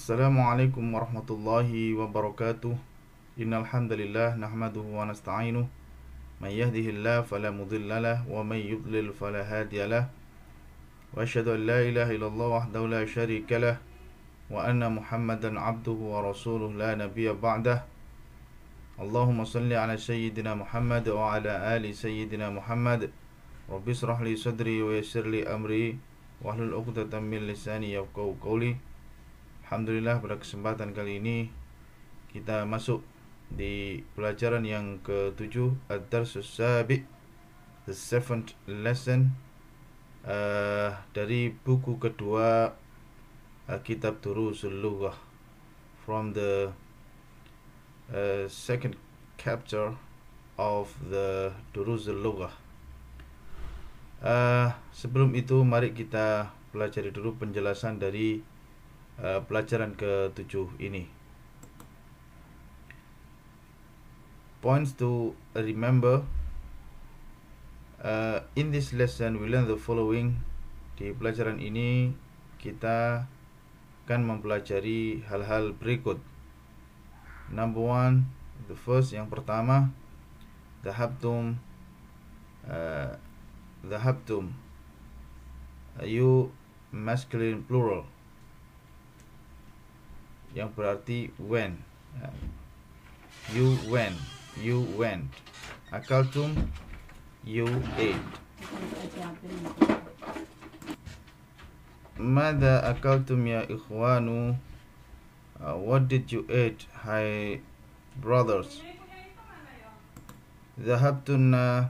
Assalamualaikum warahmatullahi wabarakatuh. Innal hamdalillah nahmaduhu wa nasta'inuh. May yahdihillahu fala mudilla lahu wa may yudlil fala hadiya lahu. Wa asyhadu an la ilaha illallah wahdahu la syarika lahu wa anna Muhammadan abduhu wa rasuluh la nabiyya ba'dah. Allahumma salli ala sayyidina Muhammad wa ala ali sayyidina Muhammad. Rabbi israh li sadri wa yassir li amri wahlul 'uqdatam min lisani yafqahu qawli. Alhamdulillah, pada kesempatan kali ini kita masuk di pelajaran yang ke-7, Ad-Darsus Sabi', the seventh lesson dari buku kedua kitab Durusul Lughah, from the second chapter of the Durusul Lughah. Sebelum itu mari kita pelajari dulu penjelasan dari pelajaran ke-7 ini. Points to remember. In this lesson we learn the following. Di pelajaran ini kita akan mempelajari hal-hal berikut. Number one, the first, yang pertama, dhahabtum, you masculine plural, yang berarti when. You went. Akaltum, you ate. Mada akaltum ya ikhwanu, what did you eat, hi brothers. Dhahabtunna,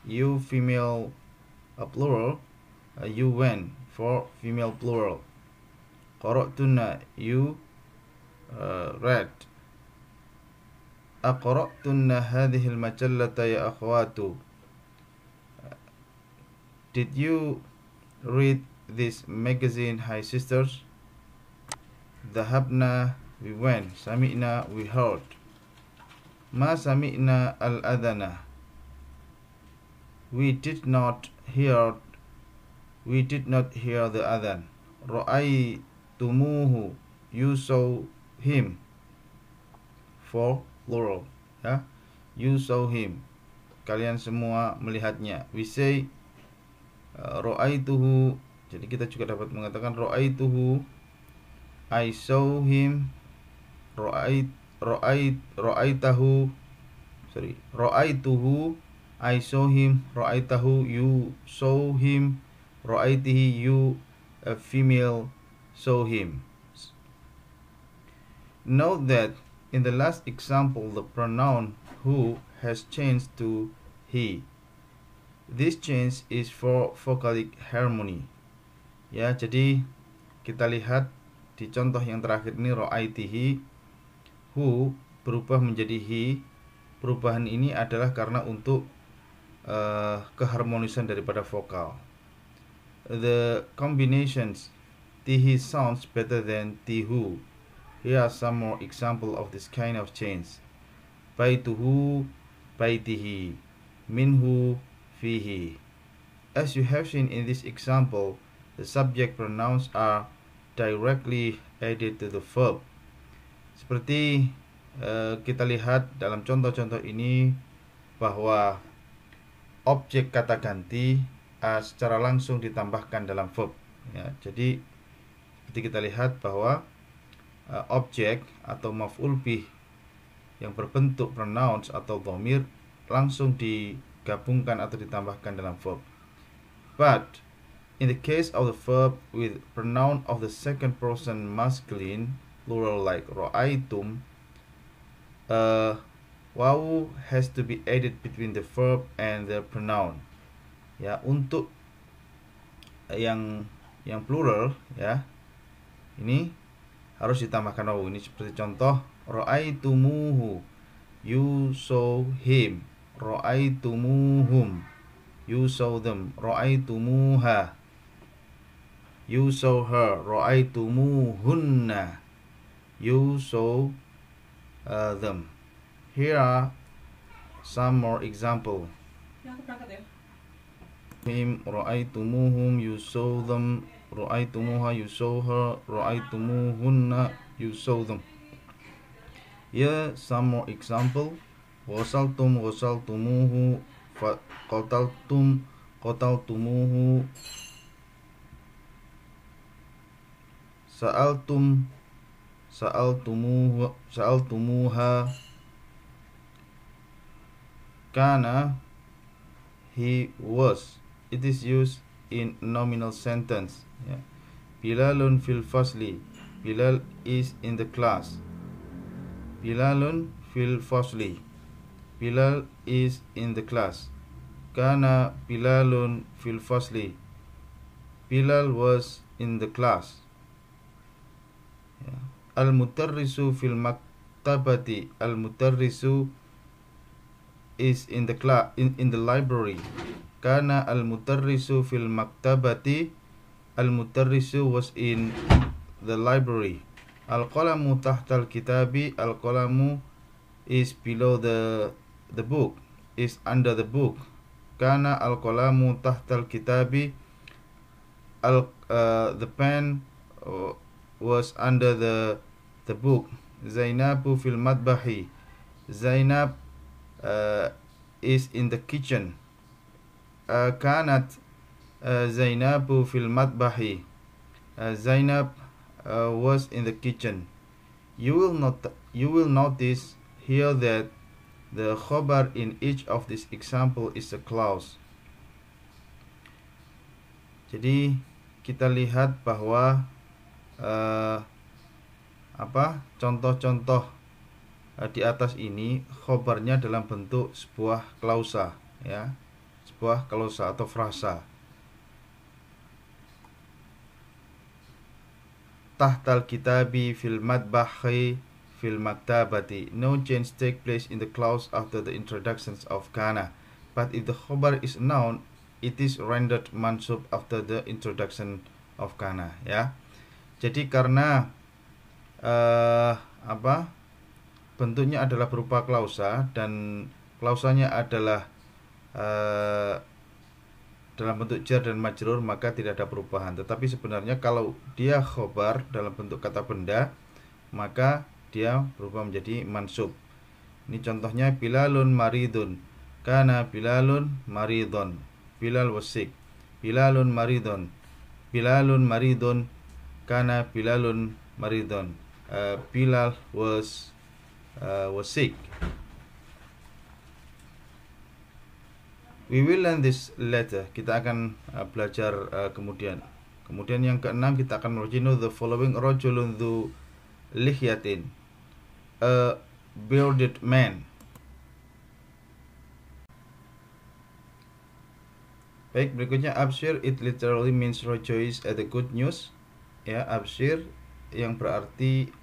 you female plural, you went for female plural. Qara'tunna, you read. Aqra'tunna hadhihi al-majallata ya akhwatu, did you read this magazine, hi sisters. Dhahabna, we went. Sami'na, we heard. Ma sami'na al-adhana, we did not hear the adhan. Ra'aytumuhu, you saw him, for plural, ya. You saw him, kalian semua melihatnya. We say ra'aituhu, jadi kita juga dapat mengatakan ra'aituhu, I saw him. Ra'aituhu, I saw him. Ra'aitahu, you saw him. Ra'aitihi, you, a female, saw him. Note that in the last example the pronoun who has changed to he. This change is for vocalic harmony. Ya, jadi kita lihat di contoh yang terakhir ini, ra'aitihi, who berubah menjadi he. Perubahan ini adalah karena untuk keharmonisan daripada vokal. The combinations tihi sounds better than tihu. Here are some more examples of this kind of change. Baituhu, baitihi. Minhu, fihi. As you have seen in this example, the subject pronouns are directly added to the verb. Seperti kita lihat dalam contoh-contoh ini bahwa objek kata ganti secara langsung ditambahkan dalam verb. Ya, jadi seperti kita lihat bahwa objek atau maf'ul bih yang berbentuk pronouns atau dhamir langsung digabungkan atau ditambahkan dalam verb. But in the case of the verb with pronoun of the second person masculine plural like ra'aitum, wawu has to be added between the verb and the pronoun. Ya, untuk yang plural, ya, ini harus ditambahkan wawu. Ini seperti contoh ra'aitumuhu, you saw him. Ra'aitumuhum, you saw them. Ra'aitumuha, you saw her. Ra'aitumuhunna, you saw them. Here are some more example. Him, ra'aitumuhum, you saw them. ra'aitumuha, you saw her. Ra'aitumuhunna, you saw them. Here some more example. Ghasaltum, ghasaltumuhu. Qataltum, qataltumuhu. Sa'altum, sa'altumuhu, sa'altumuha. Kana, he was. It is used in nominal sentence. Yeah. Bilalun fil fasli. Bilal is in the class. Bilalun fil fasli. Bilal is in the class. Kana Bilalun fil fasli. Bilal was in the class. Yeah. Al-mutarrisu fil maktabati. Al-mutarrisu is in the class, in the library. Kana al-mutarrisu fil maktabati. Al-mutarrisu was in the library. Al-qalamu tahtal kitabi. Al-qalamu is below the book, is under the book. Kana al-qalamu tahtal kitabi. The pen was under the book. Zainabu fil madbahi. Zainab is in the kitchen. Kanat Zainabu fil madbahi. Zainab was in the kitchen. You will notice here that the khobar in each of these example is a clause. Jadi kita lihat bahwa contoh-contoh di atas ini khobarnya dalam bentuk sebuah klausa, ya, sebuah klausa atau frasa. Tahtal kitabi fil madbahi fil maktabati. No change take place in the clause after the introductions of kana. But if the khobar is noun, it is rendered mansub after the introduction of kana. Ya. Jadi karena bentuknya adalah berupa klausa dan klausanya adalah dalam bentuk jar dan majrur, maka tidak ada perubahan. Tetapi sebenarnya kalau dia khobar dalam bentuk kata benda, maka dia berubah menjadi mansub. Ini contohnya Bilalun maridun. Kana Bilalun maridun. Bilal was sick. Bilalun maridun. Bilalun maridun. Kana Bilalun maridun. Bilal was sick. We will learn this later. Kita akan belajar kemudian. Kemudian yang keenam kita akan merujinu the following rajulun dhu lihyatin. A bearded man. Baik, berikutnya abshir, it literally means rejoice at the good news. Ya, abshir yang berarti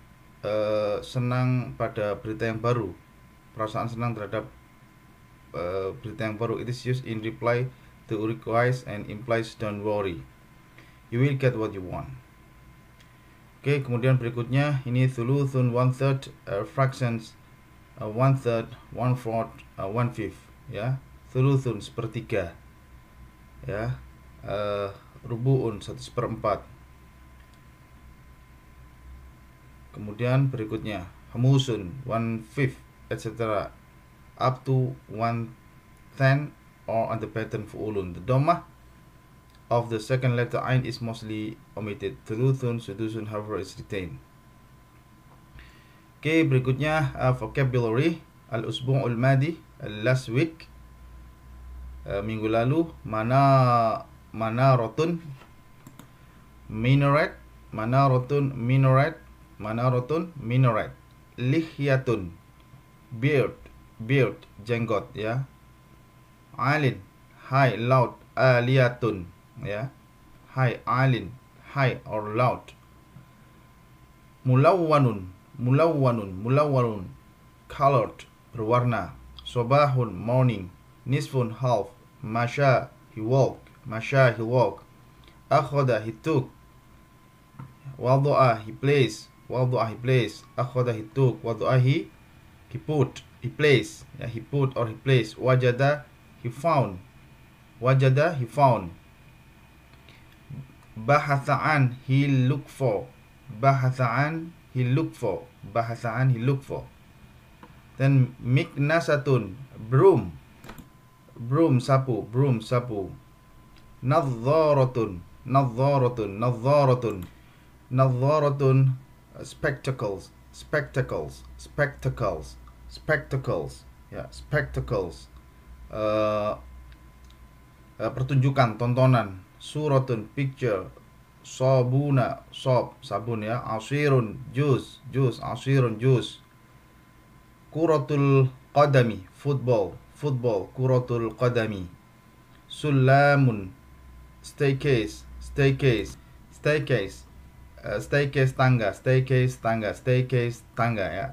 senang pada berita yang baru. Perasaan senang terhadap berita yang baru. It is used in reply to request and implies don't worry. You will get what you want. Oke, kemudian berikutnya ini thuluthun, 1/3, fractions, 1/3, 1/4, 1/5. Ya, thuluthun sepertiga. Ya, rubu'un 1/4. Kemudian berikutnya hamusun 1/5, etc. up to 1/10 or on the pattern fu'ulun. The dhammah of the second letter ain is mostly omitted. Thuluthun, sudusun, however, is retained. Okay, berikutnya vocabulary. Al-usbu'ul madi, last week, minggu lalu. Manarotun, minaret. Manarotun, minaret. Manarotun, minaret. Lihyatun, beard, jenggot, ya. Alin, high, loud. Aliyatun, ya. High, alin, high or loud. Mulawwanun, colored, berwarna. Sobahun, morning. Nisfun, half. Masya, he walked. Akhoda, he took. Wadu'a, he placed. Akhoda, he took. Wadu'a, he put. He placed. Ya, he put or he placed. Wajada, he found. Bahatha an, he look for. Bahatha an, he look for. Bahatha an, he look for. Then miknasatun, broom. Broom sapu, broom sapu. Nadharatun, nadharatun, nadharatun. Nadharatun, spectacles, spectacles, spectacles, spectacles. Ya, spectacles. Uh, pertunjukan, tontonan. Suratun, picture. Sabuna, sob, sabun ya. Asirun, jus, jus, asirun, jus. Kuratul qadami, football, football. Kuratul qadami. Sulamun, staircase, staircase, staircase. Staircase tangga, staircase tangga, staircase tangga ya.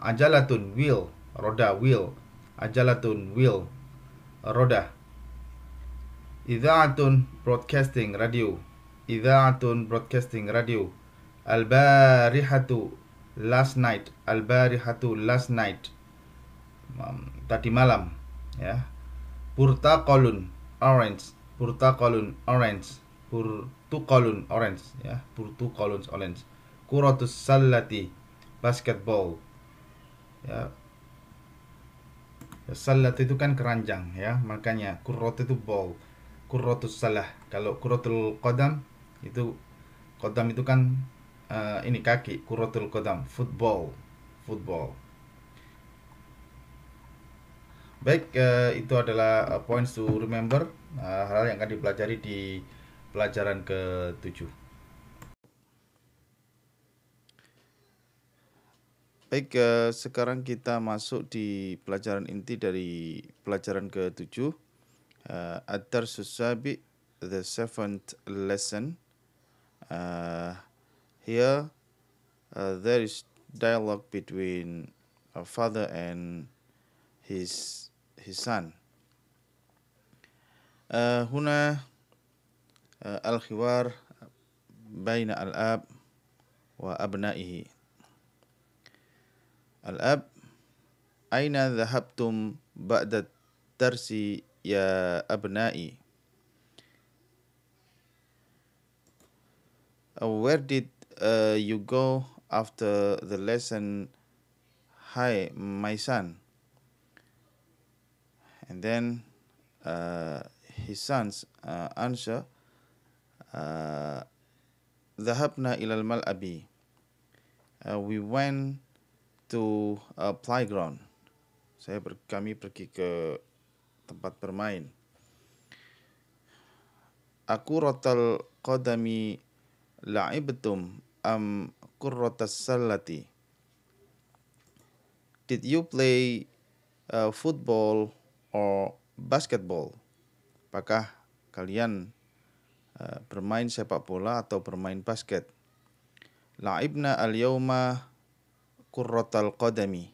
Ajalatun, wheel, roda, wheel. Ajalatun, wheel, roda. Idha'atun, broadcasting, radio. Idha'atun, broadcasting, radio. Al-barihatu, last night. Al-barihatu, last night. Tadi malam ya. Purtaqalun, orange. Purtaqalun, orange. Purtuqalun, orange ya. Purtuqalun, orange. Kuratus sallati, basketball ya. Salat itu kan keranjang ya, makanya kurrot itu ball. Kurrotus salah. Kalau kurrotul qadam itu, qadam itu kan ini kaki. Kurrotul qadam, football, football. Baik, itu adalah points to remember, hal yang akan dipelajari di pelajaran ke-7. Baik, sekarang kita masuk di pelajaran inti dari pelajaran ke-7. Ad-Darsu Sabi, the 7th lesson. Here there is dialogue between a father and his son. هنا الحوار بين الأب وأبنائه. الأب: أين ذهبتم بعد الدرس يا أبنائي؟ Where did you go after the lesson? Hi, my son. And then his sons answer, ذهبنا إلى الملعب. We went to a playground. Kami pergi ke tempat bermain. Aku rotal qadami la'ibtum am kurratas sallati. Did you play football or basketball? Apakah kalian bermain sepak bola atau bermain basket? La'ibna al-yawma kurratal qadami.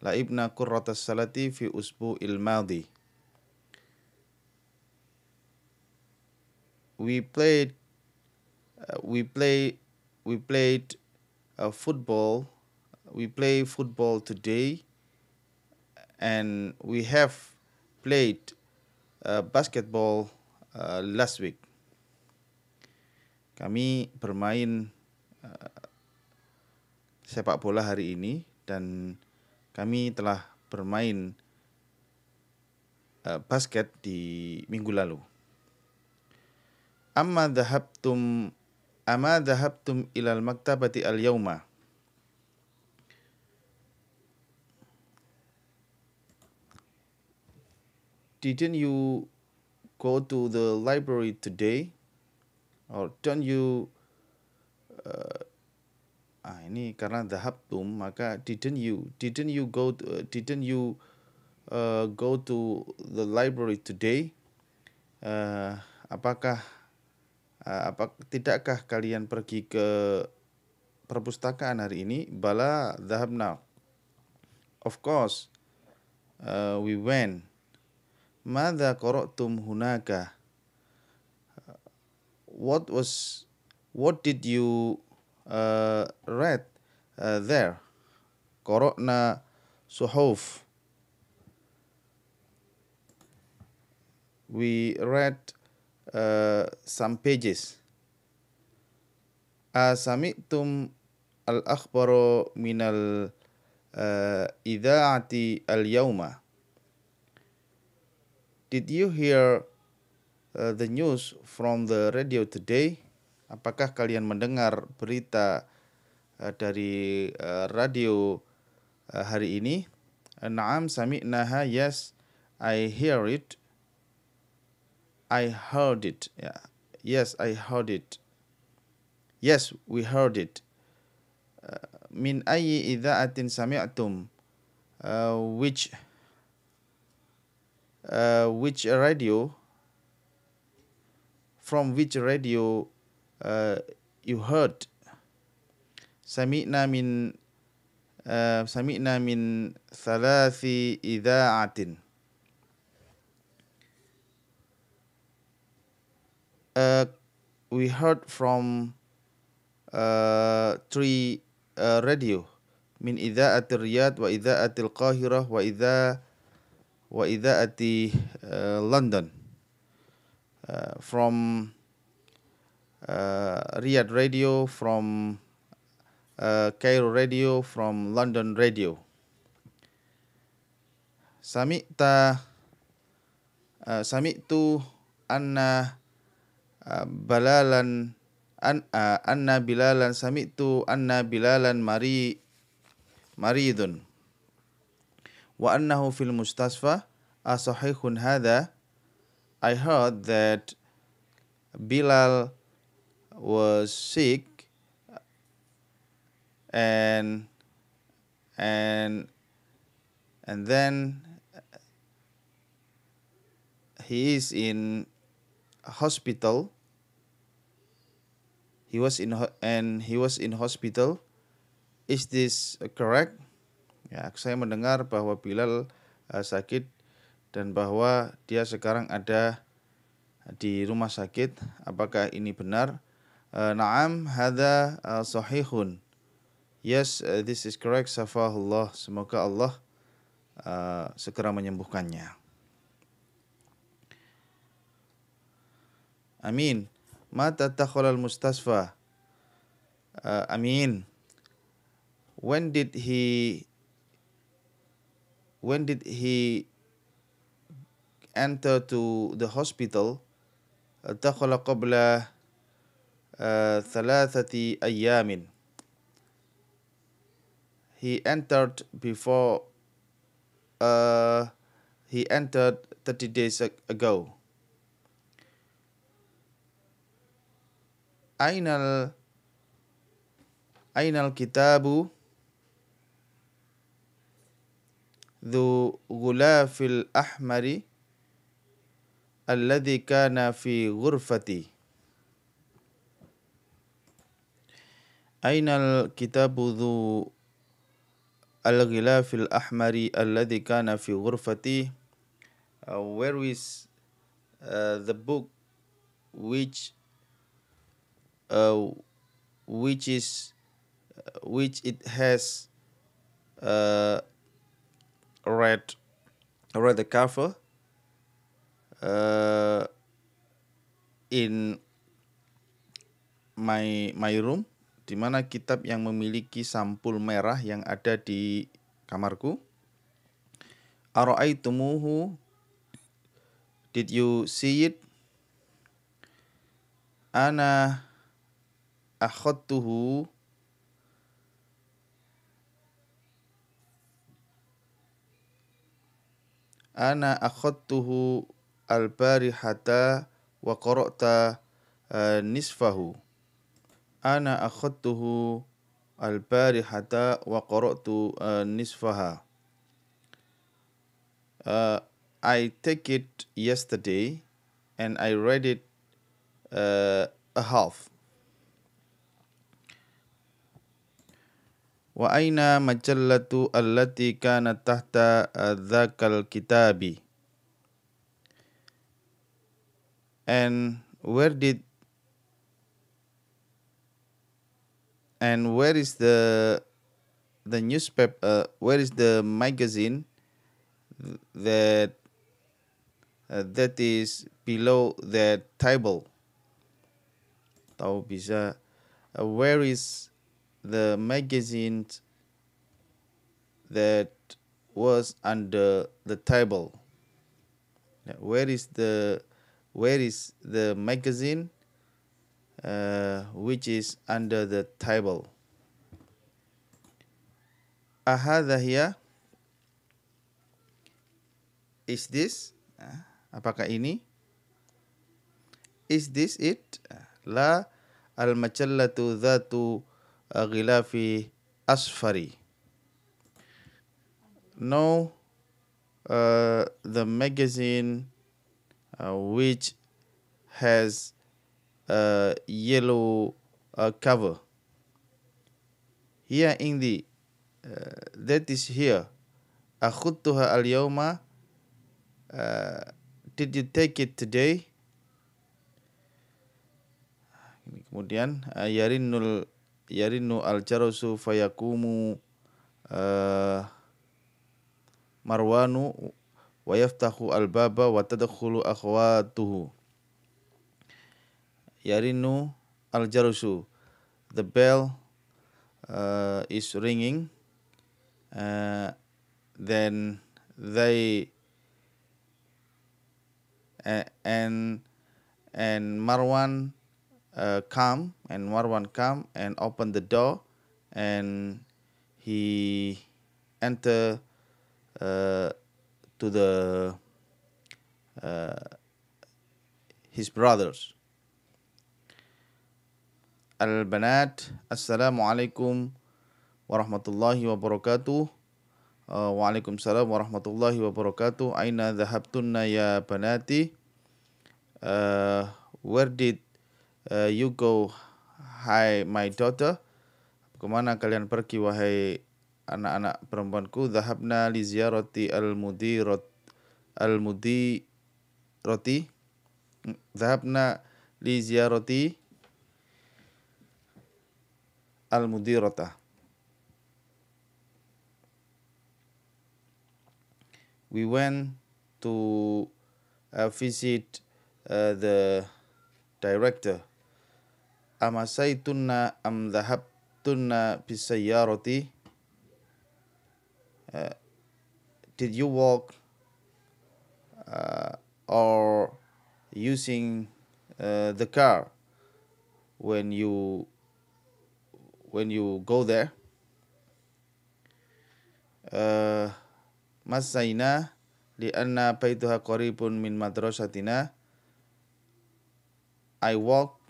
La'ibna kurratas salati fi usbu'il madhi. We played football. We play football today, and we have played basketball last week. Kami bermain sepak bola hari ini, dan kami telah bermain basket di minggu lalu. Ama dhahabtum ilal maktabati al-yawma. Didn't you go to the library today? Or don't you ini karena dhahabtum, maka didn't you go to the library today? Tidakkah kalian pergi ke perpustakaan hari ini? Bala dhahabna. Of course, we went. Madza qara'tum hunaka? What did you read there? Qara'na suhuf. We read some pages. Asami'tum al-akhbaro minal idha'ati al-yawma. Did you hear the news from the radio today? Apakah kalian mendengar berita dari radio hari ini? Naam sami'naha, yes, I hear it. I heard it. Yeah. Yes, I heard it. Yes, we heard it. Min ayyi idha'atin sami'tum? Which radio? From which radio you heard? Sami'na min thalathi idha'atin. We heard from 3 radio. Min idha'ati Riyadh wa idha'ati Al-Qahirah wa idha'ati London. From Riyadh radio, from Cairo radio, from London radio. Sami'tu anna Bilalan sami'tu anna Bilalan maridun wa annahu fil mustasfa. Asahihun hadha? I heard that Bilal was sick and then he is in hospital. He was in hospital. Is this correct? Ya, saya mendengar bahwa Bilal sakit dan bahwa dia sekarang ada di rumah sakit. Apakah ini benar? Naam, hadza sahihun. Yes, this is correct. Safahullah. Semoga Allah segera menyembuhkannya. Amin. Mata takhalal mustasfa. Amin. When did he enter to the hospital? Dakhala qabla 3 ayyamin. He entered 30 days ago. Ainal kitabu dhu ghulafil ahmari alladhi kana fi ghurfati. Ainal kitabu dhu al-ghilafil ahmari alladhi kana fi ghurfati. Where is the book which it has read the cover in my room, di mana kitab yang memiliki sampul merah yang ada di kamarku. Ara'aitumuhu, did you see it? Ana akhadtuhu al-barihata wa qara'ta nisfahu. Ana akhadtuhu al-barihata wa qara'tu nisfaha. I take it yesterday and I read it a half. Wa aina majallatu allati kanat tahta dzakal kitabi. And where is the newspaper, where is the magazine that is below that table? Atau bisa where is the magazine that was under the table? Where is the magazine which is under the table? Ahadha hiya? Is this? Apakah ini? Is this it? La al-majallatu dhatu ghilafi asfari. No, the magazine which has a yellow cover. Here in the that is here. Akhudtuha al-yawma. Did you take it today? Kemudian yarinnu al-jarasu fayakumu Marwanu wa yaftahu al-baba wa tadkhulu akhwatuhu. Yarinnu al-jarasu. The bell is ringing. Then they and Marwan come and open the door, and he enter to the his brothers. Al-banat, assalamu alaikum warahmatullahi wabarakatuh. Waalaikumsalam warahmatullahi wabarakatuh. Aina dhahabtunna ya banati? Where did you go, hi my daughter? Kemana kalian pergi wahai anak-anak perempuanku? Dhahabna li ziyarati al-mudirati. Dhahabna li ziyarati al-mudirata. We went to visit the director. Amasaytunna am dhahabtunna bisayyarati? Did you walk or using the car when you go there? Masayna li'anna baituha qaribun min madrasatina. I walk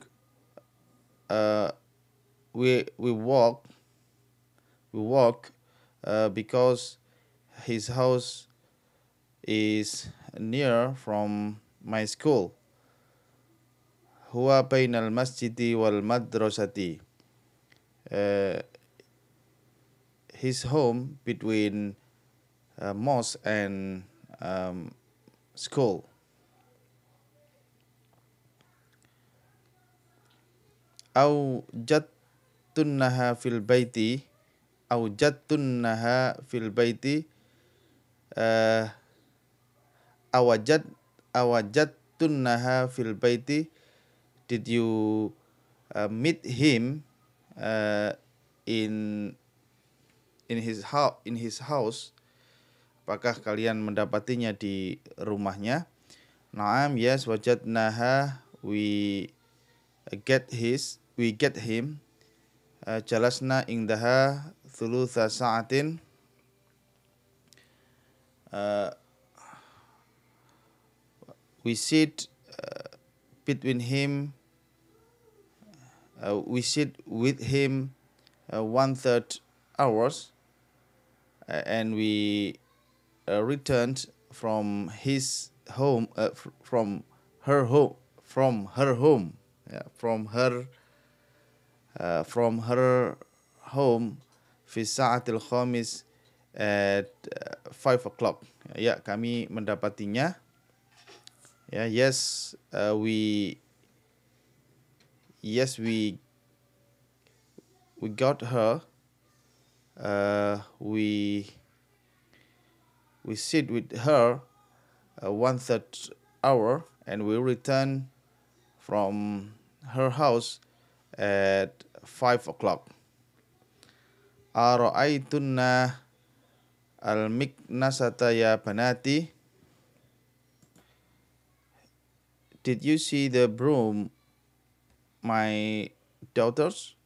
we walk because his house is near from my school. Huwa bainal masjidi wal madrasati. His home between mosque and school. Awjadtunnaha fil baiti. Awjadtunnaha fil baiti. Awajadtunnaha fil baiti. Did you meet him in his house? Apakah kalian mendapatinya di rumahnya? Naam, yes, wajadnaha, we get him. Jalasna indaha thulutha sa'atin. We sit between him. We sit with him 1/3 hours, and we returned from his home, from her home, from her home, fi sa'atil khamis at 5 o'clock. Ya, kami mendapatinya. Ya, we got her. We sit with her 1/3 hour, and we return from her house at 5 o'clock. Ara'aytunna al-miknasata ya banati. Did you see the broom, my daughters?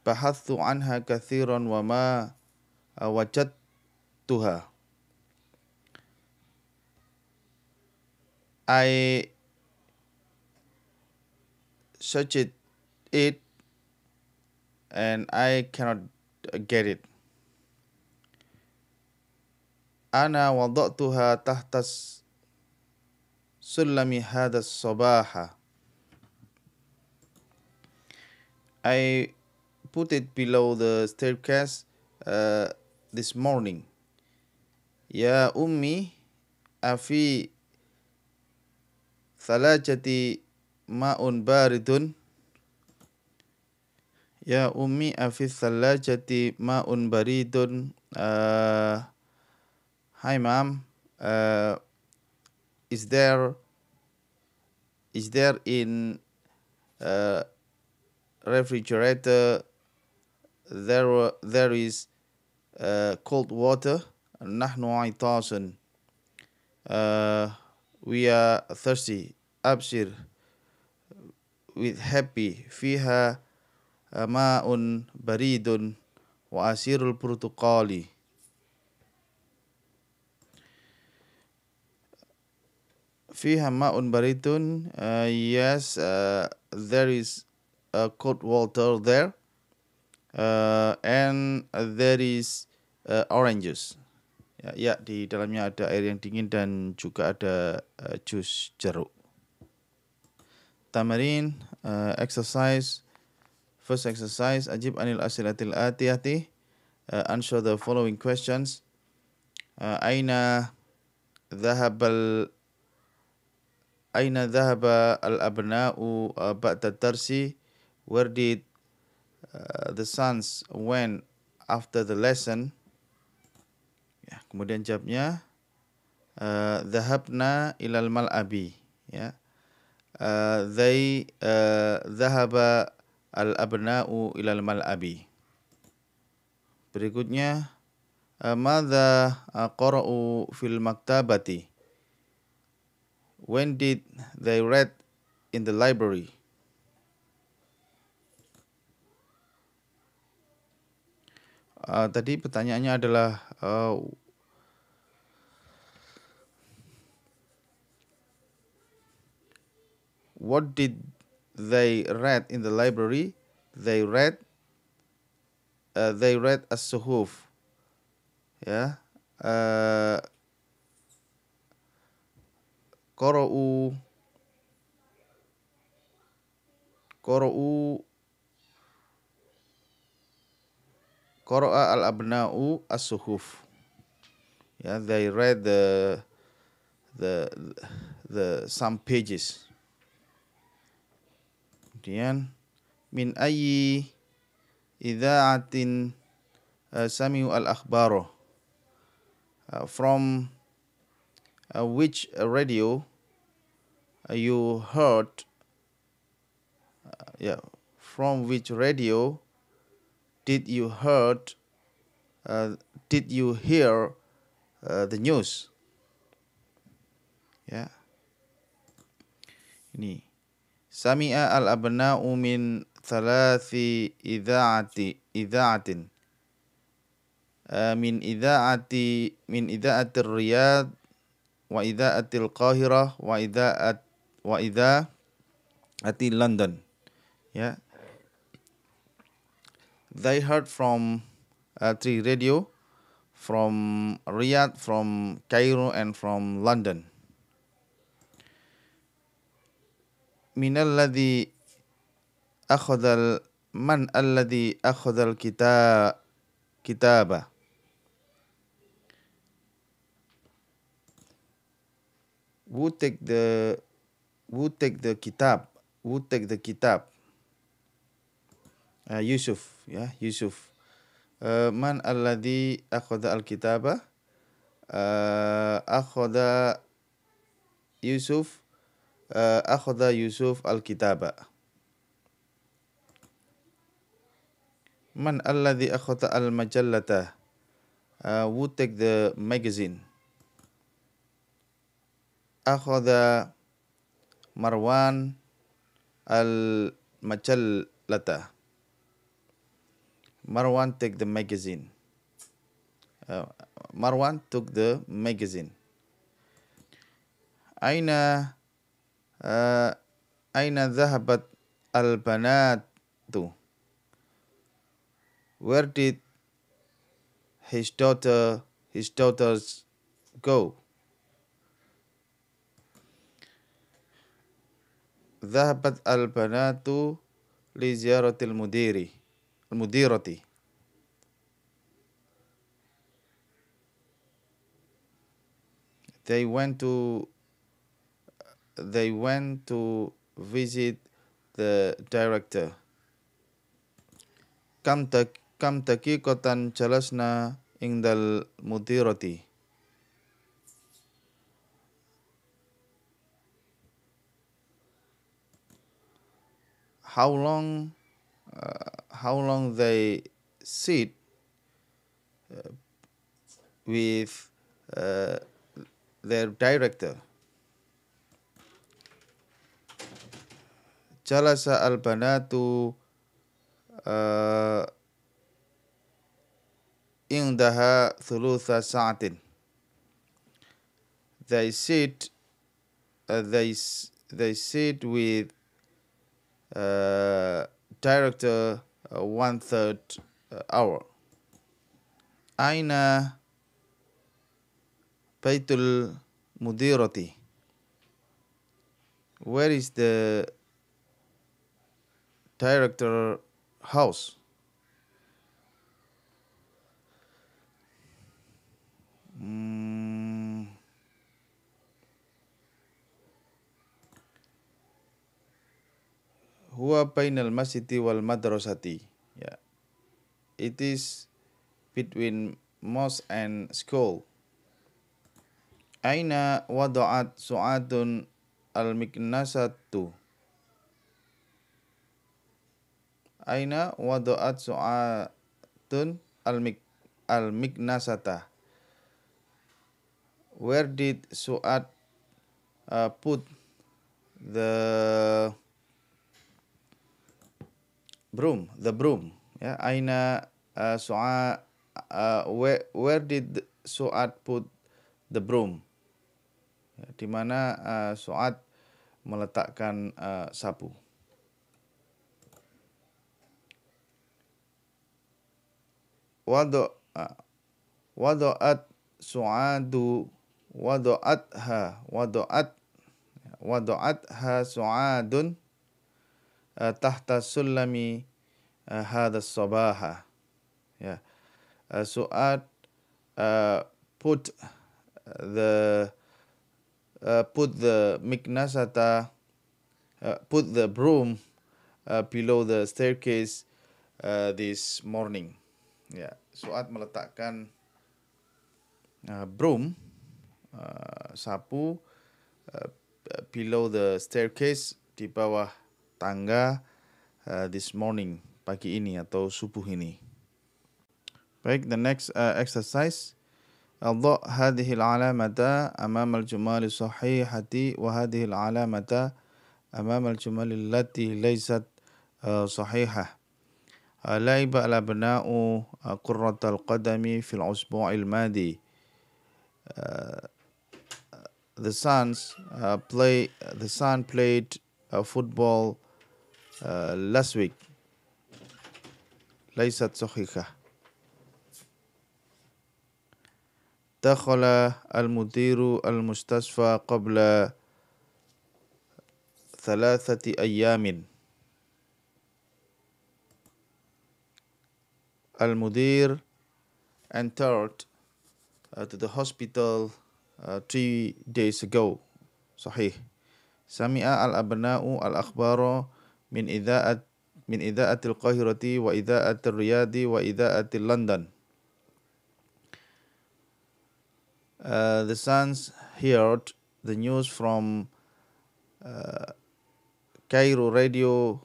Bahathu anha kathiran wa ma wajadtuha. I searched it and I cannot get it. Ana wada'tuha tahtas sulami hadha sabaha. I put it below the staircase this morning. Ya ummi, afi thalajati ma'un baridun. Ya ummi, afi thalajati ma'un baridun. Hi mom, is there in refrigerator there is cold water? Nahnu aitasun. We are thirsty. Abshir, with happy. Fiha ma'un baridun wa asirul purtuqali. Fiha ma'un baridun. Yes, there is cold water there. And there is orange juice. Ya, di dalamnya ada air yang dingin dan juga ada jus jeruk. Tamarin, exercise. First exercise, ajib anil asilatil atiyati. Answer the following questions. Aina dhahaba al-abna'u ba'da darsi? Where did the sons went after the lesson? Ya, kemudian jawabnya dhahabna ilal mal'abi. Ya. They dhahaba al-abna'u ilal mal'abi. Berikutnya madza qara'u fil maktabati? When did they read in the library? Tadi pertanyaannya adalah what did they read in the library? They read as-suhuf. Ya. Qara'a al-abna'u as-suhuf. Yeah, they read the some pages. Kemudian min ayyi idza'atin sami'u al-akhbaro? From which radio you heard? From which radio did you hear the news? Ya. Ini sami'a al-abna'u min thalathi idza'atin. Min idza'atir Riyadh wa idza'atil Qahirah wa idza'atil London. Ya. They heard from 3 radio, from Riyadh, from Cairo, and from London. Man alladhi akhadha al-kitaba? Who take the kitab? Yusuf, ya, Yusuf. Man alladhi akhadha al-kitaba? Akhadha Yusuf al-kitaba. Man alladhi akhata al-majallata? Who take the magazine? Akhadha Marwan al-majallata. Marwan take the magazine. Marwan took the magazine. Aina dhahabat al-banatu? Where did his daughters go? ذهبت البنات لزيارة المديرة. They went to visit the director. Kam taqiqatan jalasna indal mudirati? How long they sit with their director? Jalasa al-banatu indaha thulutha sa'atin. They sit with director 1/3 hour. Aina baitul mudirati? Where is the director house? Huwa bainal masjidi wal madrasati. Yeah. It is between mosque and school. Aina wada'at su'adun al-miknasatu? Aina wada'at su'adun al-miknasata? Where did Su'ad put the broom? Yeah. Aina Su'ad where did Su'ad put the broom? Ya, di mana Su'ad meletakkan sapu? Wada'at Su'adu wada'atha Su'adun tahta sulami hadha sabaha. Yeah. Su'ad put the miknasata, put the broom below the staircase this morning. Ya, Su'ad meletakkan broom, sapu, below the staircase, di bawah tangga this morning, pagi ini atau subuh ini. Baik, the next exercise. ضع هذه العلامة أمام الجمل الصحيحة وهذه العلامة أمام الجمل التي ليست صحيحة. لعب الأبناء كرة القدم في الأسبوع الماضي. The son played football last week. ليست صحيحة. دخل المدير المستشفى قبل 3 أيام. Al-Mudir entered to the hospital 3 days ago. Sahih. Sami'a al-abna'u al-akhbara min idha'atil Qahirati wa idha'atil Riyadi wa idha'atil London. The sons heard the news from Cairo Radio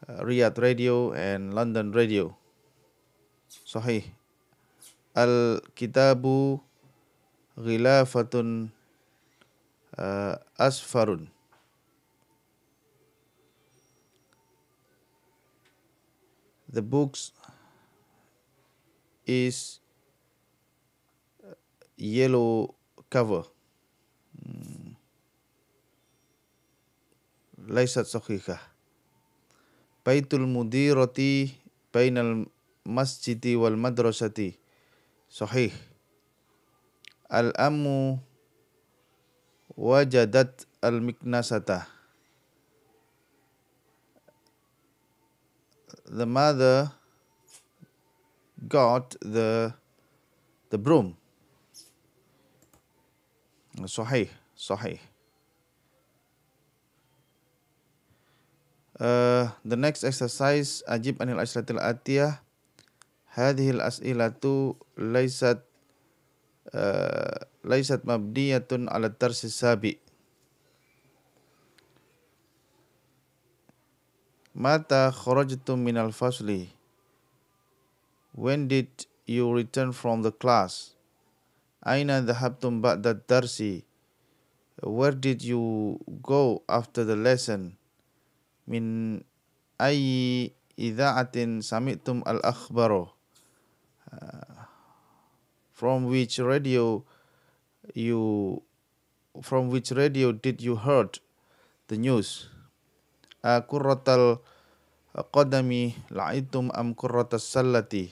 Riyadh Radio and London Radio. Sahih. Al-kitabu ghilafatun asfarun. The books is yellow cover. Laysat sahihah. Baitul mudirati bainal masjidi wal madrasati. Sahih. Al-ammu wajadat al-miknasata. The mother got the broom. Sahih. The next exercise, ajib anil as'ilatil atiyah. Hadhil as'ilatu laysat mabniyatun ala tarsis sabi. Mata kharajtum minal fasli. When did you return from the class? Aina dhahabtum ba'da darsi. Where did you go after the lesson? Min ayyi idha'atin sami'tum al-akhbaro. From which radio did you heard the news? Kurratal qadami la'idtum am kurratas sallati.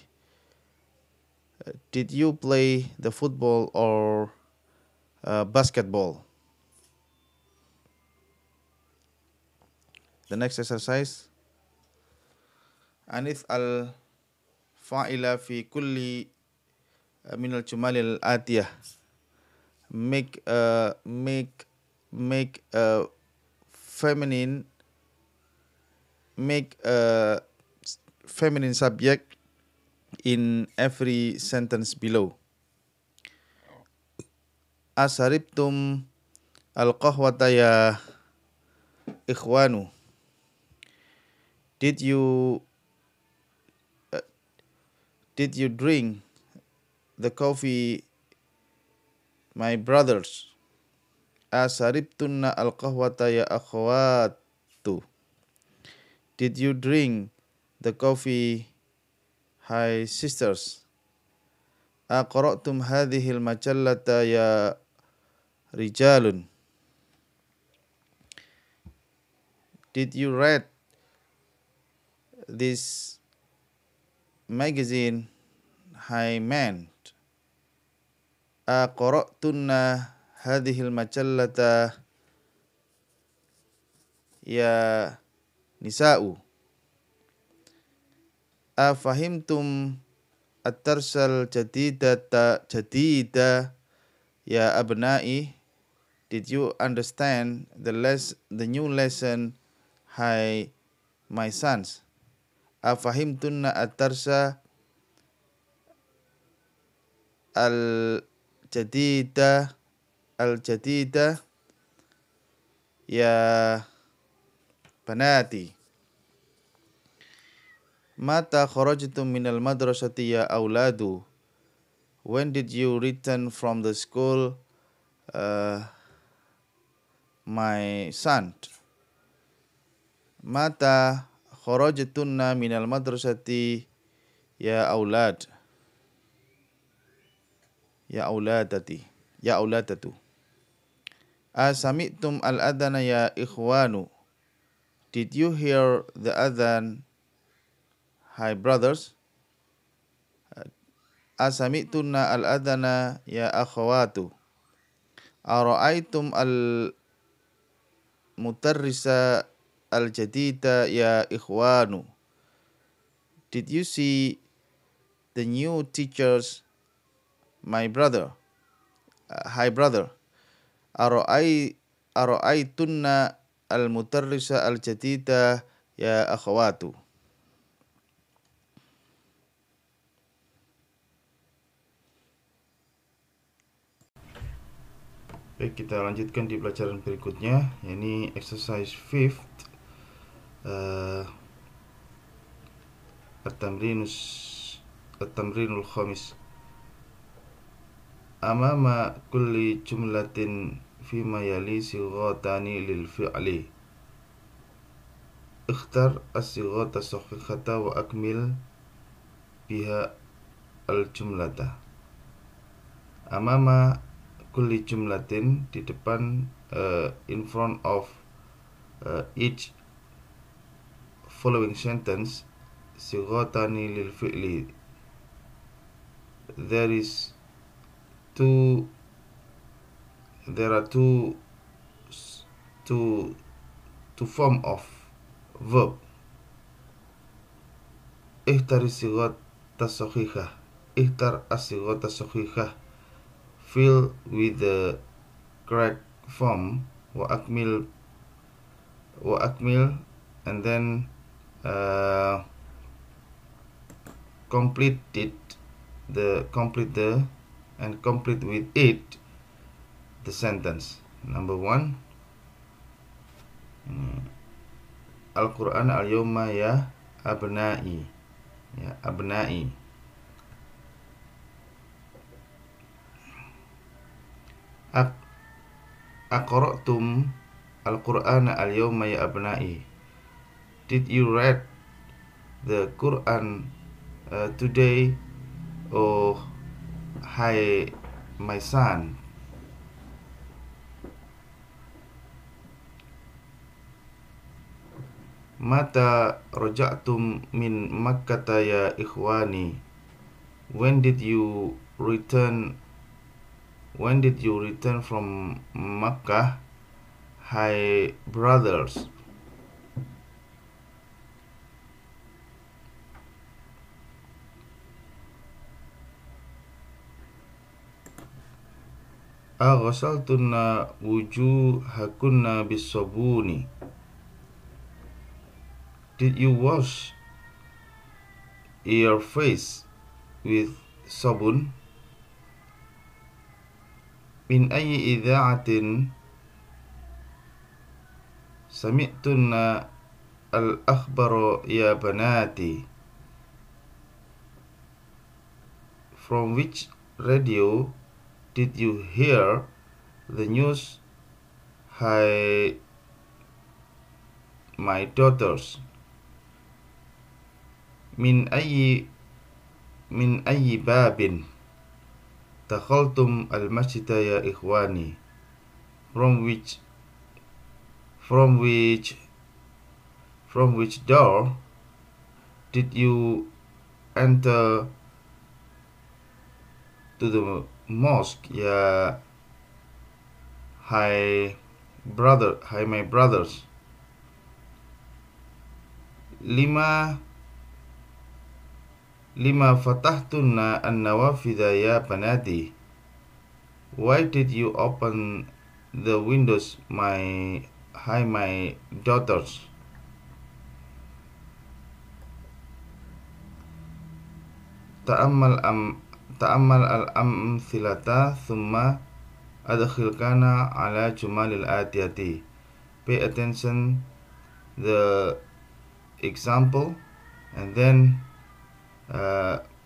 Did you play the football or basketball? The next exercise, anith al-fa'ila fi kulli min al-jumalil atiyah. Make a feminine subject in every sentence below. Asaribtum al-qahwata ya ikhwanu. Did you drink the coffee, my brothers? Asaribtunna al-qahwata ya akhwatu. Did you drink the coffee, hi sisters? Aqra'tum hadhil majallata ya rijalun. Did you read this magazine, hi men? Aqra'tunna hadhil majallata ya nisa'u. Afahimtum at-tarsal jadida ya abna'i. Did you understand the new lesson, hi my sons? Afahimtunna at-tarsa al-jadida ya banati. Mata kharajtum minal madrasati ya auladu. When did you return from the school, my son? Mata kharajtunna minal madrasati ya aulad. Ya auladatu. Asami'tum al-adhana ya ikhwanu. Did you hear the adhan, hi brothers? Asami'tunna al-adhana ya akhawatu. Ara'aytum al-mutarrisa al-jadida ya ikhwanu. Did you see the new teachers, my brother? Hi brother. Ara'aytunna al-mutarrisa al-jadida ya akhawatu. Baik, kita lanjutkan di pelajaran berikutnya. Ini exercise 5th. التمرين الخامس أمام كل جملة فيما يلي صيغتان للفعل اختر الصيغة الصحيحة وأكمل بها الجملة. Amama kulli jumlatin, di depan, in front of each following sentence, sighatani lil fi'li, there are two form of verb. Ikhtar as-sighata sahihah, ikhtar as-sighata sahihah, fill with the correct form, wa akmil, and then complete with it the sentence. Number 1, Al-Quran al-yawma ya abna'i, ya abna'i. Aqra'tum al-Qur'ana al-yawma ya abna'i, did you read the Quran today, oh hi my son? Mata raja'tum min Makkah ya ikhwani, when did you return from Makkah, hi brothers? Aghasaltunna wujuhakunna bisabuni, did you wash your face with sabun? Min ayyi idha'atin sami'tunna al-akhbara ya banati, from which radio did you hear the news, hi my daughters? Min ayyi babin dakhaltum al-masjida ya ikhwani, from which door did you enter to the mosque, ya hi my brothers? Lima fatahtunna an-nawafidha ya banati, why did you open the windows, my daughters? Ta'ammal al-amthilata thumma adkhil kana ala jumalil atiyati, pay attention the example and then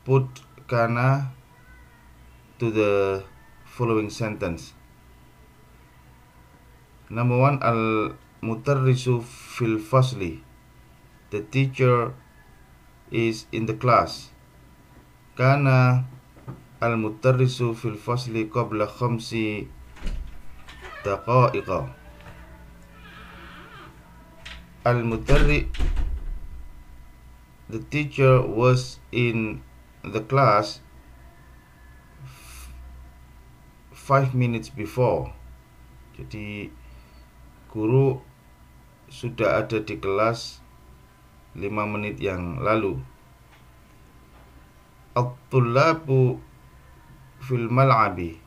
put kana to the following sentence. Number 1, al-mutarrisu fil fasli, the teacher is in the class. Kana al-mutarrisu fil fasli qabla 5 daqa'iqa, the teacher was in the class 5 minutes before. Jadi guru sudah ada di kelas 5 menit yang lalu. At-tullabu fil mal'abi,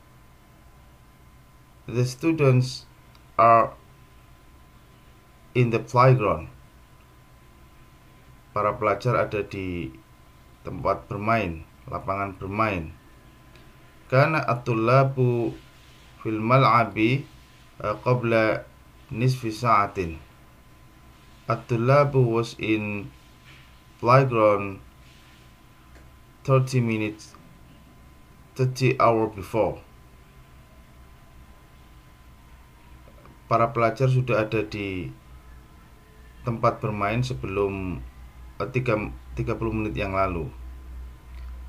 the students are in the playground. Para pelajar ada di tempat bermain, lapangan bermain. Kana at-tullabu fil mal'abi qabla nisfi sa'atin, at-tullabu was in playground 30 hour before. Para pelajar sudah ada di tempat bermain sebelum 30 menit yang lalu.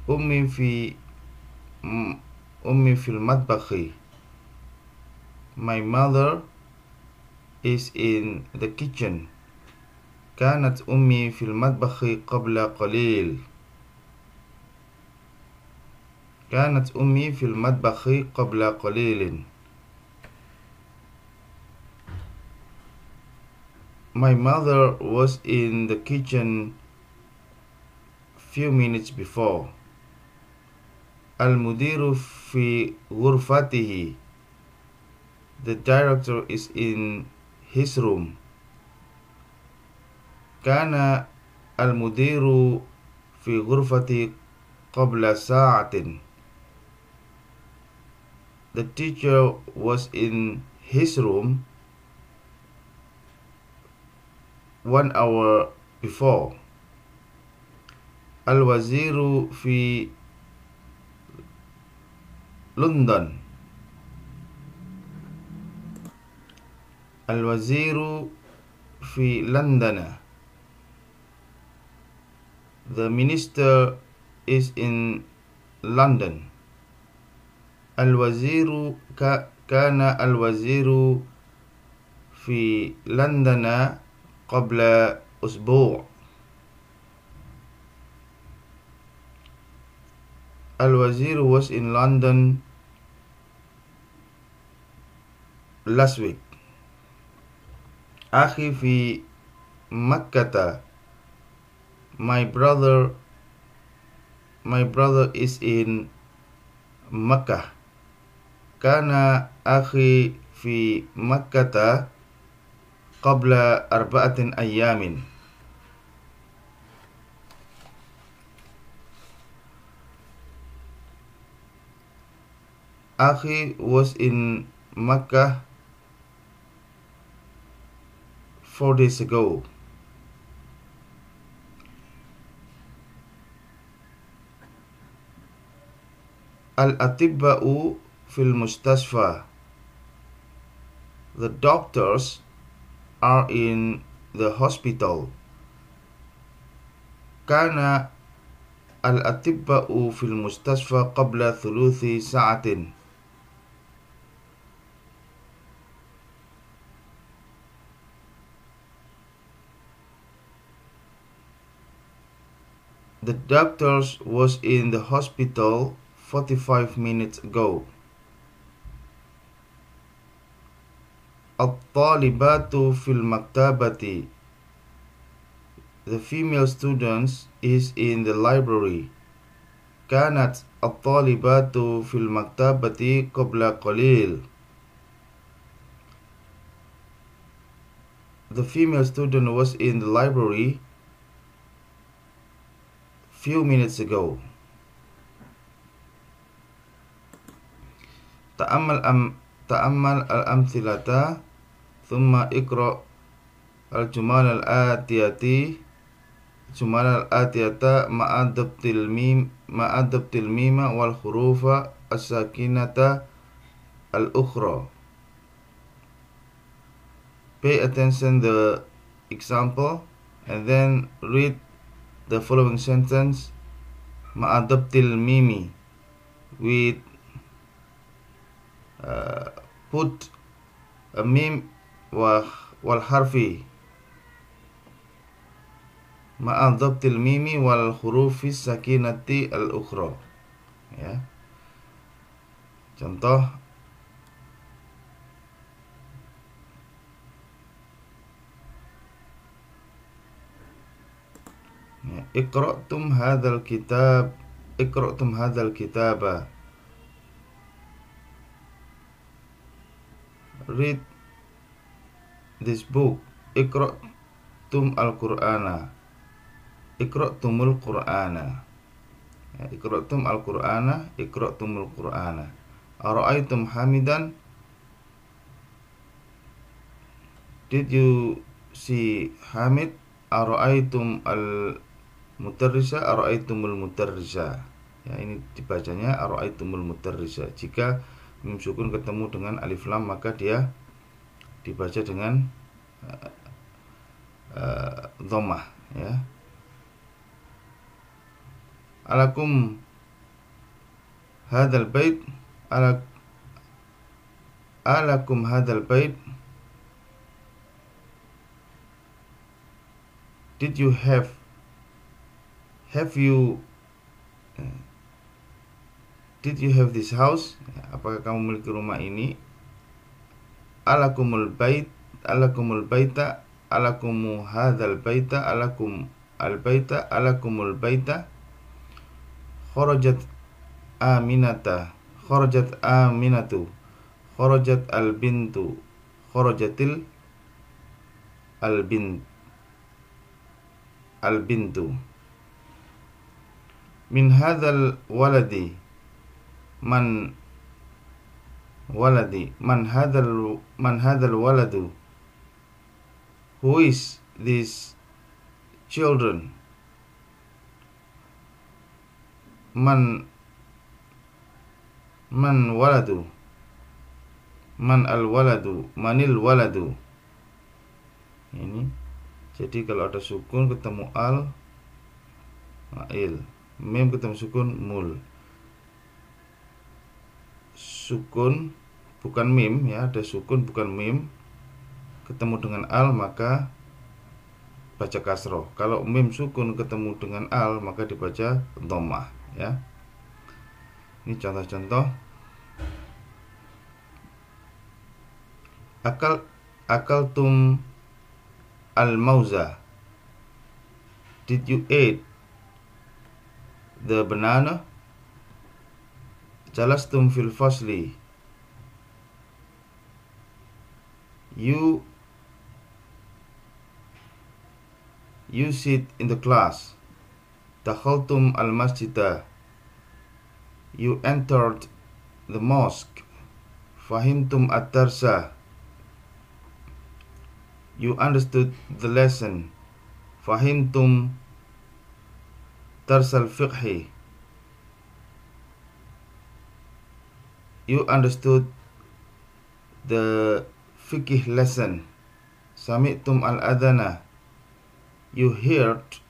Ummi fil matbakhi. My mother is in the kitchen. كانت أمي في المطبخ قبل قليل. كانت أمي في المطبخ قبل قليل. My mother was in the kitchen few minutes before. المدير في غرفته. The director is in his room. كان المدير في غرفته قبل ساعة. The teacher was in his room 1 hour before. الوزير في لندن. الوزير في لندن. The minister is in London. الوزير كان الوزير في لندن قبل أسبوع. الوزير was in London last week. أخي في مكة. My brother is in Makkah. كان أخي في مكة قبل 4 أيام. أخي was in Makkah 4 days ago. الأطباء في المستشفى. The doctors are in the hospital. كان الأطباء في المستشفى قبل 3 ساعات. The doctors was in the hospital 45 minutes ago. الطالبات في المكتبة. The female students is in the library. كانت الطالبات في المكتبة قبل قليل. The female student was in the library few minutes ago. تأمل الأمثلة ثم اقرأ الجمل الآتية مع ضبط الميم والحروف الساكنة الأخرى. Pay attention the example and then read the following sentence مع ضبط الميم with put a mim والحرف مع ضبط الميم والحروف الساكنة الأخرى. Ya. Contoh اقرأتم هذا الكتاب. Read this book. اقرأتم القرآن. اقرأتم القرآن. اقرأتم القرآن. اقرأتم القرآن. أرأيتم حامدا. Did you see Hamid? أرأيتم mutarrisa ara'aitumul mutarrisa. Ya, ini dibacanya ara'aitumul mutarrisa. Jika mim sukun ketemu dengan alif lam maka dia dibaca dengan dhammah, ya. Alakum hadzal bait, alakum hadzal bait. Did you have you did you have this house? Apakah kamu memiliki rumah ini? Alakumul bait, alakumul baita, alakumu hadzal baita, alakum al baita, alakumul baita. Kharajat aminata, kharajat aminatu, kharajat al bintu, kharajatil al bintu. Min hadzal waladi, man hadzal waladu, who is these children? Man waladu, man al waladu, manil waladu. Ini jadi kalau ada sukun ketemu al, il, mim ketemu sukun, mul. Sukun bukan mim, ya, ada sukun bukan mim ketemu dengan al maka baca kasroh. Kalau mim sukun ketemu dengan al maka dibaca dhammah, ya. Ini contoh-contoh. Akaltum al-mauza. Did you eat the banana? Jalastum fil fasli. You sit in the class. Dakhaltum al-masjidah. You entered the mosque. Fahimtum ad-darsa. You understood the lesson. Fahimtum darsal fiqhi. You understood the fiqh lesson. Sami'tum al-adhana. You heard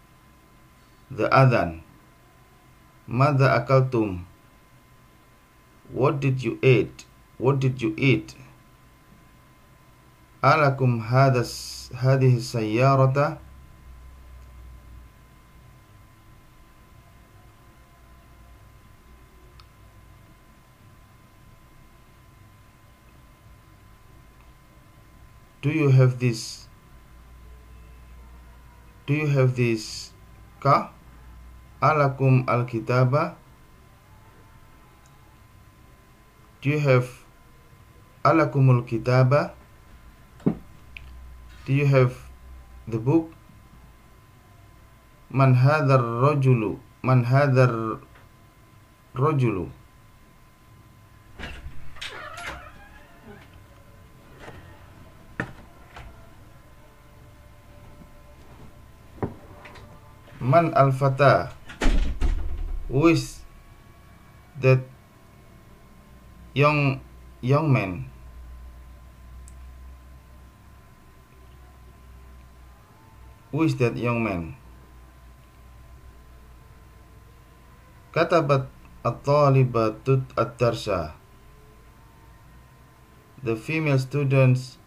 the adhan. Madha akaltum. What did you eat? What did you eat? Alakum hadhihi sayyarata. Do you have this? Do you have this car? Alakum al-kitaba. Do you have alakumul kitaba? Do you have the book? Man hadhar rajulu? Man hadhar rajulu? Man al-fata? Who is that young man? Who is that young man? Katabat at-talibatut ad-darsa. The female students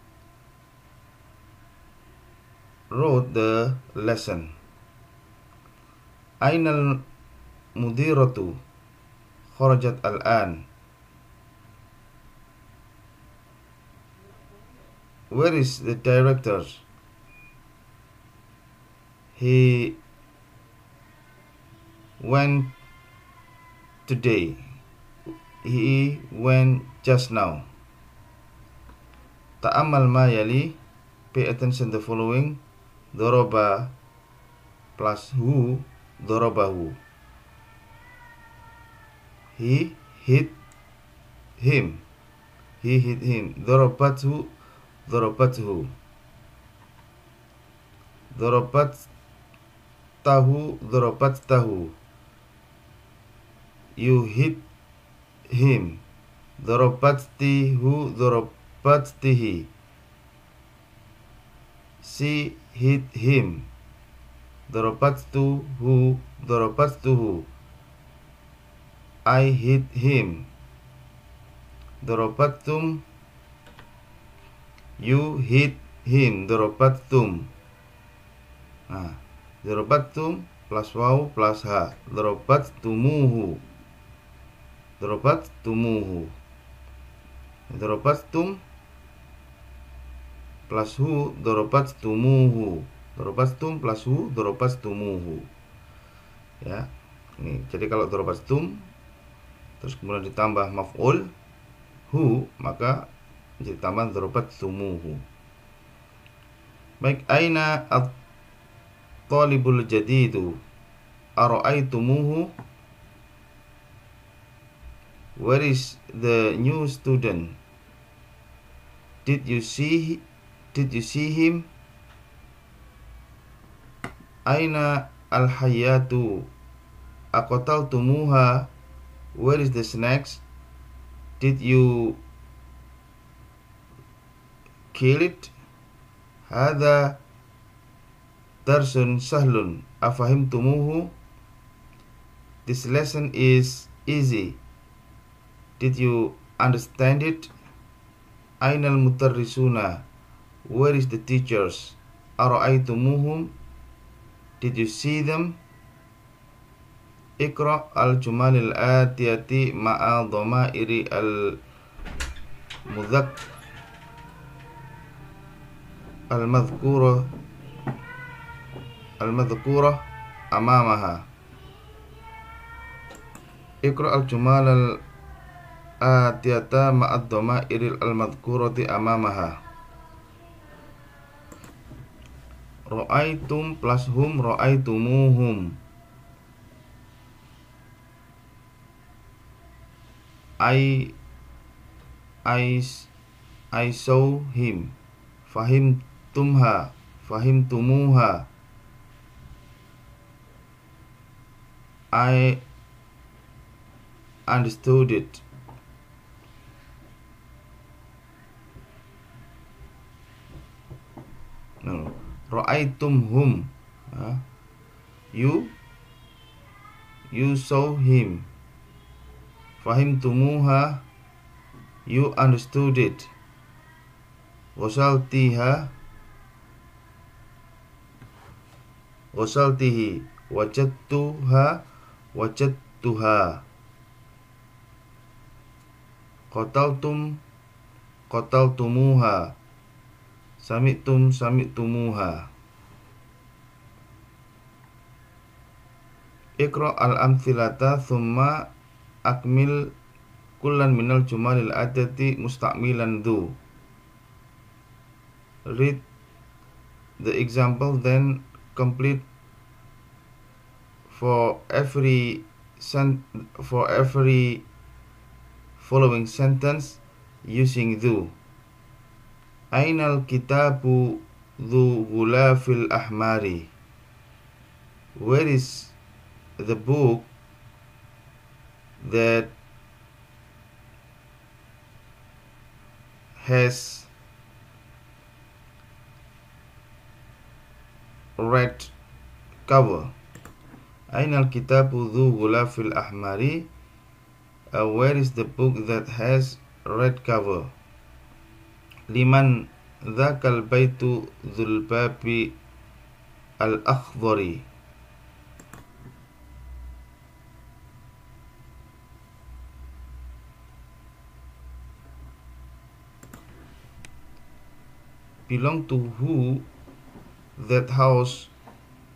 wrote the lesson. Ainal mudiratu? Kharajat al-an. Where is the director? He went today. He went just now. Ta'amal ma yali. Pay attention to the following. Doroba plus who. Dorobahu. He hit him. He hit him. Dorobathu. Dorobathu. Dorobat Darabattahu. You hit him. Darabattihi. She hit him. Darabattuhu. I hit him. Darabattum. You hit him. Darabattum. Darabattum plus waw plus ha. Darabattumuhu. Darabattum plus hu. Darabattumuhu. Darabattum plus hu. Darabattumuhu. Ya. Ini jadi kalau darabattum terus kemudian ditambah maf'ul hu, maka jadi tambah darabattumuhu. Baik, aina at-talibul jadidu? Ara'aitumuhu? Where is the new student? Did you see him? Aina al-hayatu? Aqataltumuha? Where is the snacks? Did you kill it? Hadha darsun sahlun. Afahimtumuhu? This lesson is easy. Did you understand it? Ainal mutarrisuna? Where is the teachers? Ara'aitumuhum? Did you see them? Iqra al-jumalil atiyati ma'a dhamairi al-madhkura amamaha. Iqra al-jumalal atiyata ma'a dhamairi al-madhkurati amamaha. Ra'aitum plus hum. Ra'aitumuhum. I saw him. Fahimtumha. Fahimtumuha. I understood it. No. Ra'aitumhum. You saw him. Fahimtumuha. You understood it. Ghasaltihi. Wajadtuha. Qataltumuha. Sami'tumuha. Iqra al-amthilata thumma akmil kullan minal jumalil adati musta'milan dhu. Read the example, then complete for every following sentence using dhu. Ainal kitabu dhu ghulafil ahmari? Where is the book that has red cover? Ainal kitabu dhu ghulafil ahmari? Where is the book that has red cover? Liman dhakal baitu dhul babi al-akhdari? Belong to who that house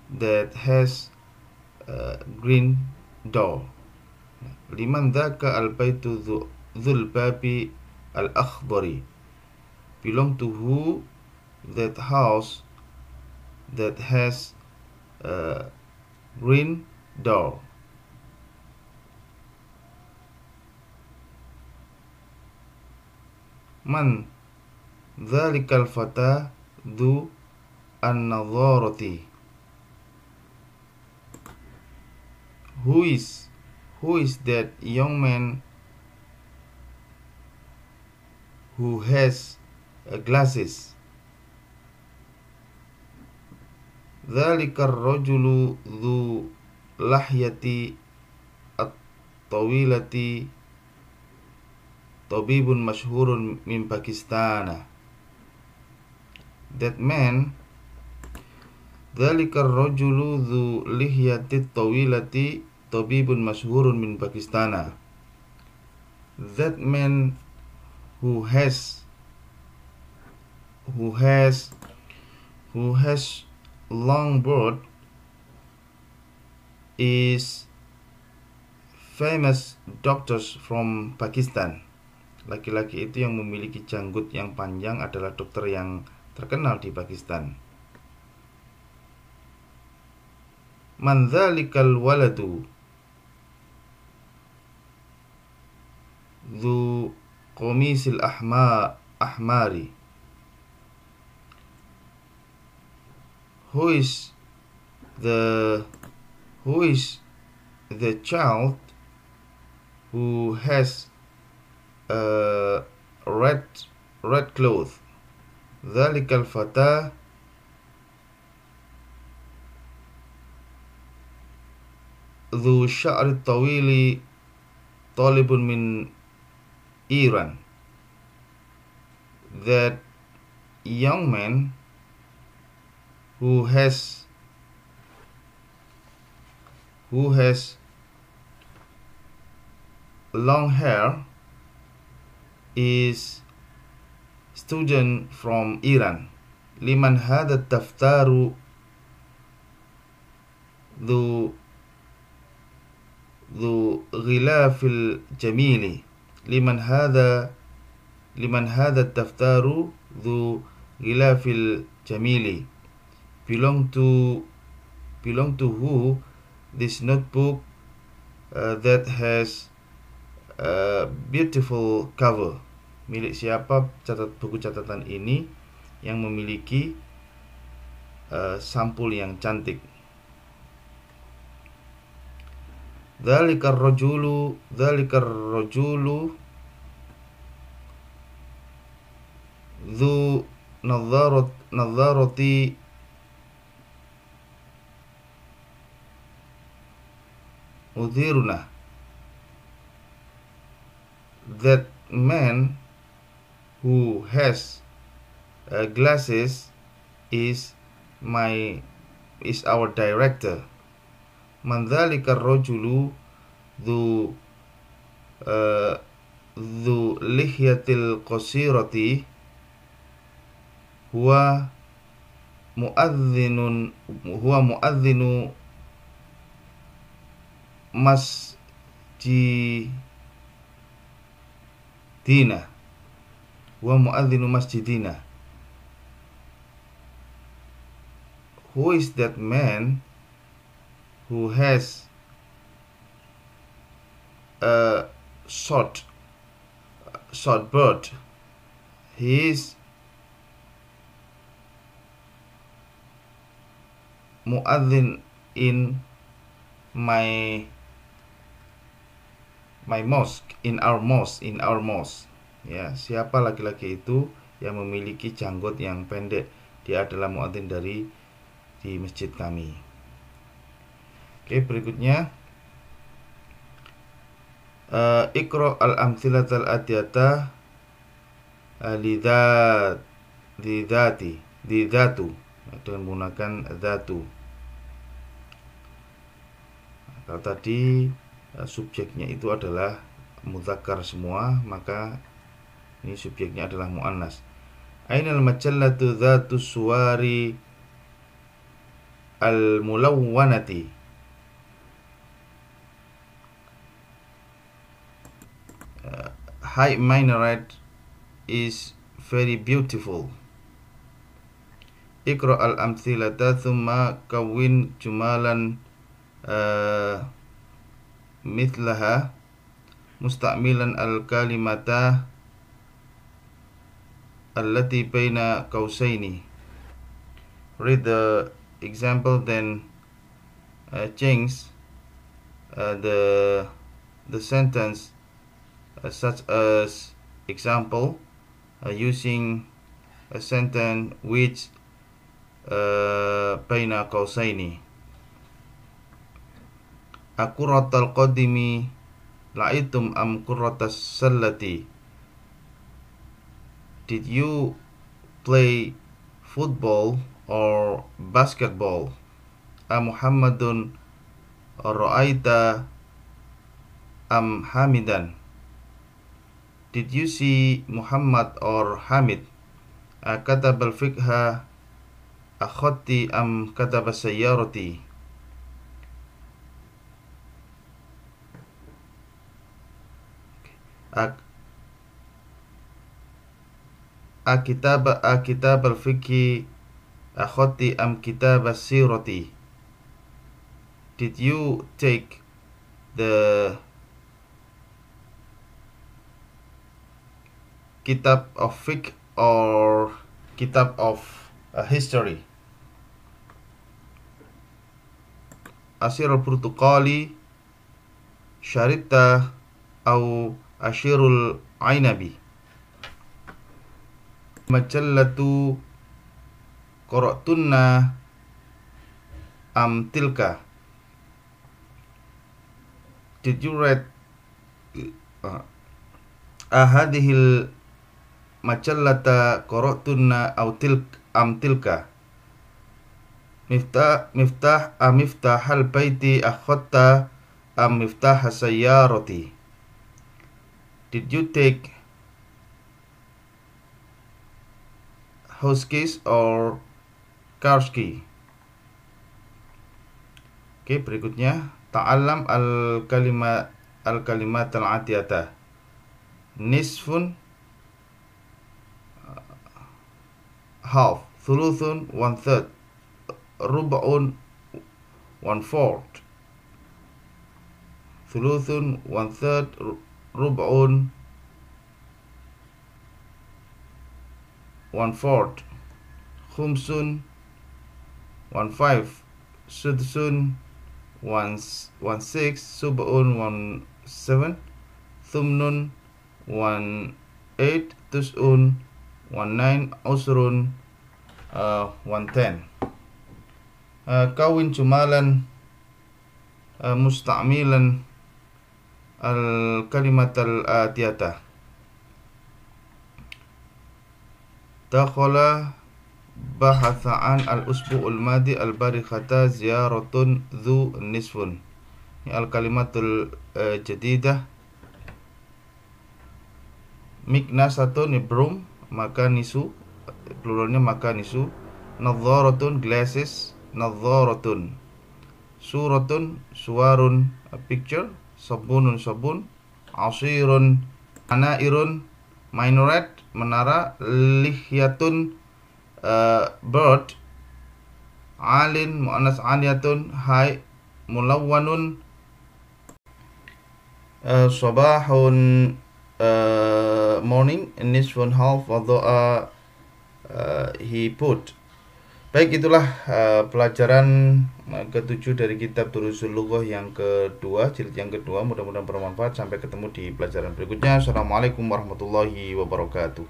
that has green door? Liman dhaka al-baitu dhul babi al-akhdari? Belong to who that house that has green door? Man dhalikal fata dhu an-nadharati? who is that young man who has glasses? ذلك الرجل ذو لحية الطويلة طبيب مشهور من باكستان. That man, ذلك الرجل ذو لحية الطويلة طبيب مشهور من باكستان. That man who has long beard is famous doctors from Pakistan. Laki-laki itu yang memiliki janggut yang panjang adalah dokter yang terkenal di Pakistan. Man dzalikal waladu dzu qamisil ahmari. Who is the child who has red clothes? Dzalikal fata dzu sya'ri tawili talibun min Iran. That young man who has long hair is student from Iran. Liman hadha taftaru dhu ghilafil jamili. Liman hadha taftaru dhu ghilafil jamili. Belong to who this notebook that has a beautiful cover. Milik siapa buku catatan ini yang memiliki sampul yang cantik. Dzalikar rajulu dzu nadharati udhiruna. That man who has glasses is our director. Man dzalikar rajulu dzu lihyatil qasirati huwa muadzinu masjidina. Who is that man who has a short beard? He is muadzin in my mosque, in our mosque. Ya, siapa laki-laki itu yang memiliki janggut yang pendek? Dia adalah muadzin di masjid kami. Oke, berikutnya Iqra al-amthilatal atiyata lidhatu dengan menggunakan dhatu. Kalau tadi subjeknya itu adalah mudzakkar semua, maka ini subjeknya adalah muannas. Ainal majallatu dhatu suwari al-mulawwanati. High minaret is very beautiful. Iqra al-amthilata thumma kawwin jumalan mithlaha musta'milan al-kalimata allati baina qausaini. Read the example, then change the sentence such as example using a sentence which baina qausaini. Aquratal qadimi la'aitum am qurratas sallati. Did you play football or basketball? Muhammadun ra'aita am Hamidan. Did you see Muhammad or Hamid? Katabal fiqha akhati am katabas sayyarati. Kitab al-fiqhi akhati am kitab as-sirati. Did you take the kitab of fiqh or kitab of history? Asir al-Purtuqali syarita au ashirul ainabi. Majallatu qara'tunna am tilka. Did you read hadhil majallata qara'tunna au tilka. Miftah miftahal baiti akhata am miftah sayyarati. Did you take house keys or car key? Oke, berikutnya ta'allam al-kalimat al-atiyata. Nisfun half, thuluthun one third, rub'un one fourth, thuluthun one third, rub'un one fourth, khumsun one five, sudsun one six, sub'un one seven, thumnun one eight, tus'un one nine, usrun one ten. Kawin jumalan musta'milan al-kalimat al-atiyata. Dakhala bahatha an al-usbu'ul madi al-barikhata ziyaratun dhu nisfun. Ini al-kalimatul jadidah. Miknasatun ibrum, makanisu, pluralnya makanisu. Nadharatun glasses, nadharatun. Suratun suwarun, a picture. Sabunun sabun. Asirun anairun, minaret, menara. Lihyatun bird. Alin muannas aliyatun, hai. Mulawwanun sabahun morning. Nisfun half, wadha'a he put. Baik, itulah pelajaran ke-7 dari kitab Durusul Lughah yang kedua, jilid yang kedua. Mudah-mudahan bermanfaat. Sampai ketemu di pelajaran berikutnya. Assalamualaikum warahmatullahi wabarakatuh.